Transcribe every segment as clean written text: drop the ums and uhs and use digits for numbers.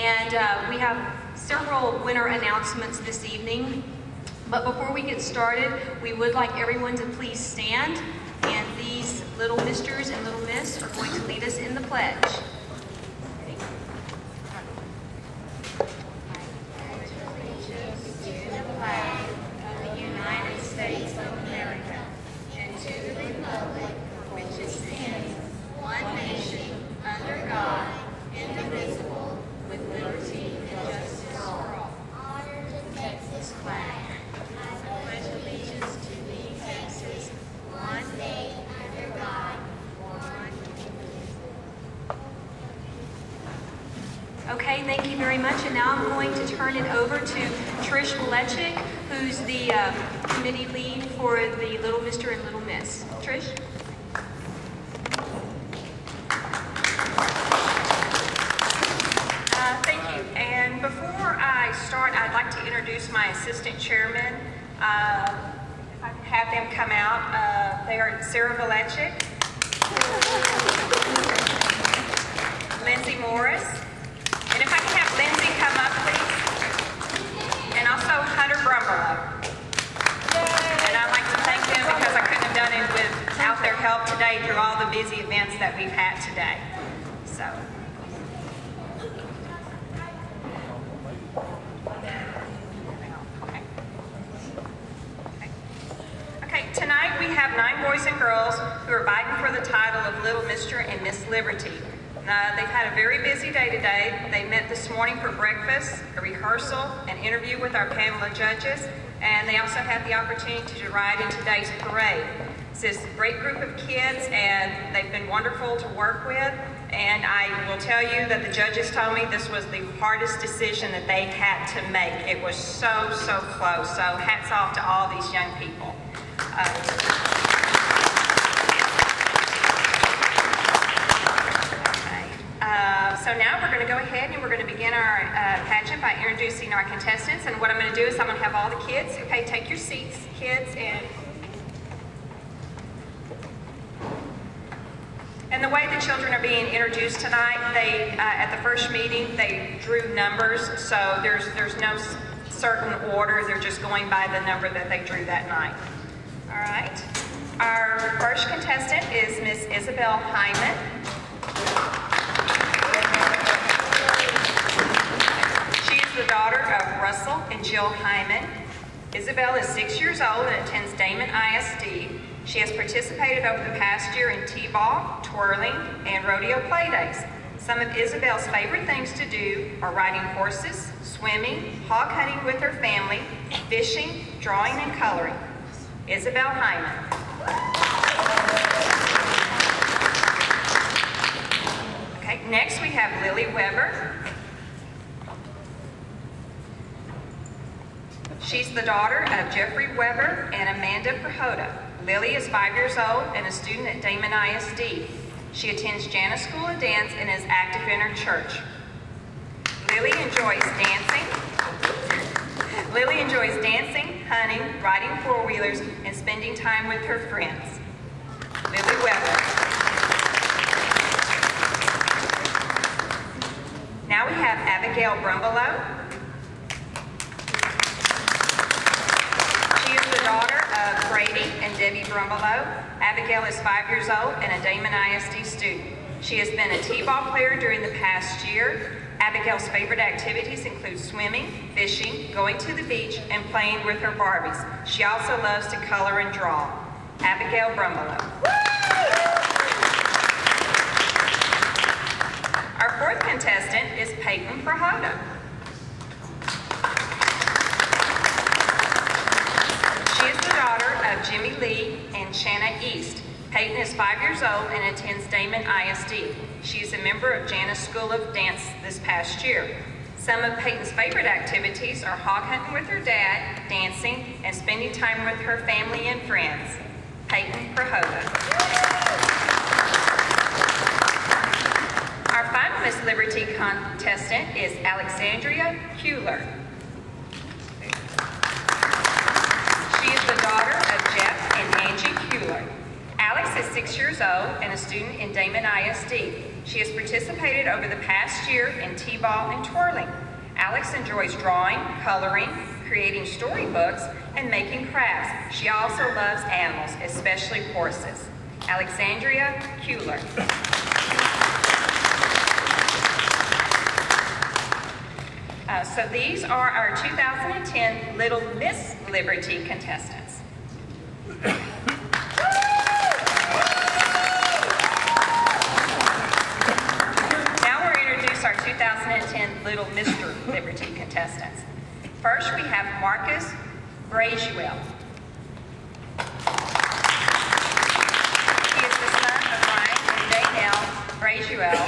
And we have several winner announcements this evening. But before we get started, we would like everyone to please stand. And these little misters and little miss are going to lead us in the pledge. Okay, thank you very much. And now I'm going to turn it over to Trish Walechik, who's the committee lead for the Little Mr. and Little Miss. Trish? Thank you. And before I start, I'd like to introduce my assistant chairman. If I can have them come out. They are Sarah Walechik, Lindsay Morris, and if I can have Lindsay come up, please. And also Hunter Brumberlow. And I'd like to thank them because I couldn't have done it without their help today through all the busy events that we've had today. So. Okay, tonight we have 9 boys and girls who are vying for the title of Little Mr. and Miss Liberty. They've had a very busy day today. They met this morning for breakfast, a rehearsal, an interview with our panel of judges, and they also had the opportunity to ride in today's parade. This is a great group of kids, and they've been wonderful to work with, and I will tell you that the judges told me this was the hardest decision that they had to make. It was so close, so hats off to all these young people. So now we're going to go ahead and we're going to begin our pageant by introducing our contestants. And what I'm going to do is I'm going to have all the kids, okay, take your seats, kids, and the way the children are being introduced tonight, they at the first meeting they drew numbers, so there's no certain order. They're just going by the number that they drew that night. All right. Our first contestant is Miss Isabel Hyman. The daughter of Russell and Jill Hyman. Isabel is 6 years old and attends Damon ISD. She has participated over the past year in T-ball, twirling, and rodeo playdays. Some of Isabel's favorite things to do are riding horses, swimming, hog hunting with her family, fishing, drawing, and coloring. Isabel Hyman. Okay, next we have Lily Weber. She's the daughter of Jeffrey Weber and Amanda Prahota. Lily is 5 years old and a student at Damon ISD. She attends Jana School of Dance and is active in her church. Lily enjoys dancing, hunting, riding four-wheelers, and spending time with her friends. Lily Weber. Now we have Abigail Brumberlow. Daughter of Brady and Debbie Brumberlow. Abigail is 5 years old and a Damon ISD student. She has been a T-ball player during the past year. Abigail's favorite activities include swimming, fishing, going to the beach, and playing with her Barbies. She also loves to color and draw. Abigail Brumberlow. Our fourth contestant is Peyton Prahota. Of Jimmy Lee and Shanna East. Peyton is 5 years old and attends Damon ISD. She is a member of Jana's School of Dance this past year. Some of Peyton's favorite activities are hog hunting with her dad, dancing, and spending time with her family and friends. Peyton Prahota. Our final Miss Liberty contestant is Alexandria Hewler. She is the daughter of Jeff and Angie Hewler. Alex is 6 years years old and a student in Damon ISD. She has participated over the past year in T-ball and twirling. Alex enjoys drawing, coloring, creating storybooks, and making crafts. She also loves animals, especially horses. Alexandria Kuehler. So these are our 2010 Little Miss Liberty contestants. Now we'll introduce our 2010 Little Mr. Liberty contestants. First, we have Marcus Brazuel. He is the son of Ryan and Danielle Brazuel.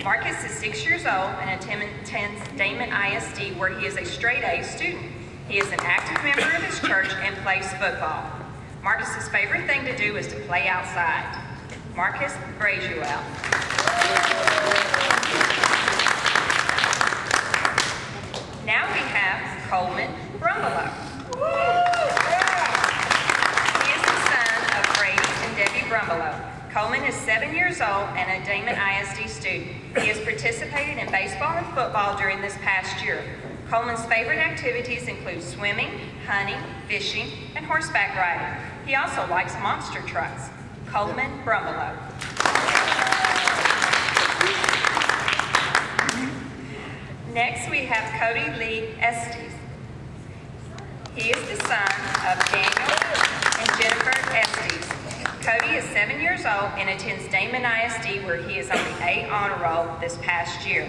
Marcus is 6 years old and attends Damon ISD, where he is a straight-A student. He is an active member of his church and plays football. Marcus's favorite thing to do is to play outside. Marcus Brazuel. Now we have Coleman Brumbelow. He is the son of Brady and Debbie Brumbelow. Coleman is 7 years old and a Damon ISD student. He has participated in baseball and football during this past year. Coleman's favorite activities include swimming, hunting, fishing, and horseback riding. He also likes monster trucks. Coleman Brumbelow. Next, we have Cody Lee Estes. He is the son of Daniel and Jennifer Estes. Cody is 7 years old and attends Damon ISD, where he is on the A honor roll this past year.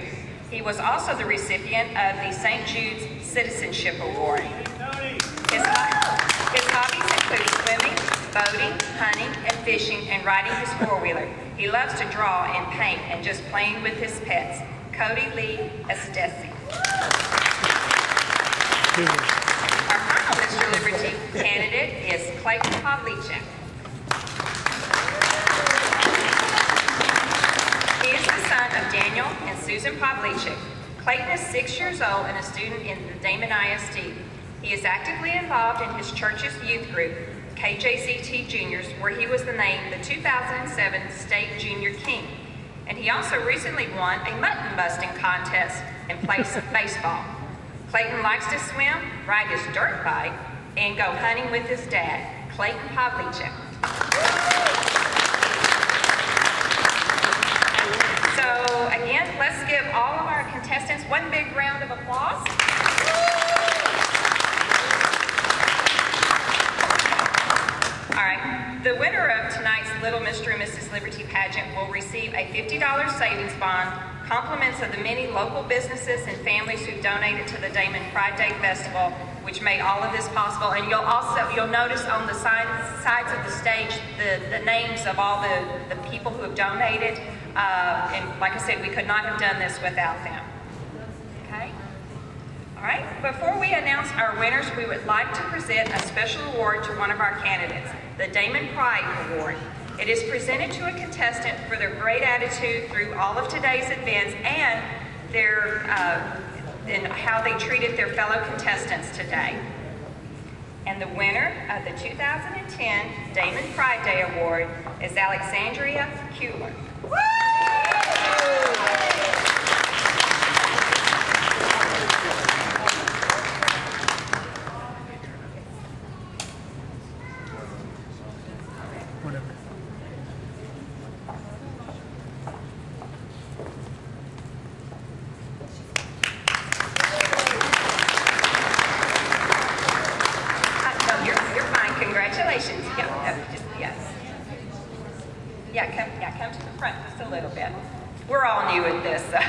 He was also the recipient of the St. Jude's Citizenship Award. His hobbies include swimming, boating, hunting, and fishing, and riding his four-wheeler. He loves to draw and paint and just playing with his pets. Cody Lee Estesi. Our final Mr. Liberty candidate is Clayton Pavlicek. He is the son of Daniel and Susan Pavlicek. Clayton is 6 years old and a student in the Damon ISD. He is actively involved in his church's youth group, KJCT Juniors, where he was named the 2007 State Junior King. And he also recently won a mutton busting contest and plays baseball. Clayton likes to swim, ride his dirt bike, and go hunting with his dad, Clayton Pavlicek. So again, let's give all of our contestants one big round of applause. All right, the winner of tonight's Little Mr. and Mrs. Liberty pageant will receive a $50 savings bond, compliments of the many local businesses and families who donated to the Damon Pride Day Festival, which made all of this possible. And you'll notice on the sides of the stage the names of all the people who have donated. And like I said, we could not have done this without them. Okay? All right, before we announce our winners, we would like to present a special award to one of our candidates, the Damon Pride Award. It is presented to a contestant for their great attitude through all of today's events and and how they treated their fellow contestants today. And the winner of the 2010 Damon Pride Day Award is Alexandria Kuehler. Come to the front just a little bit. We're all new at this, so.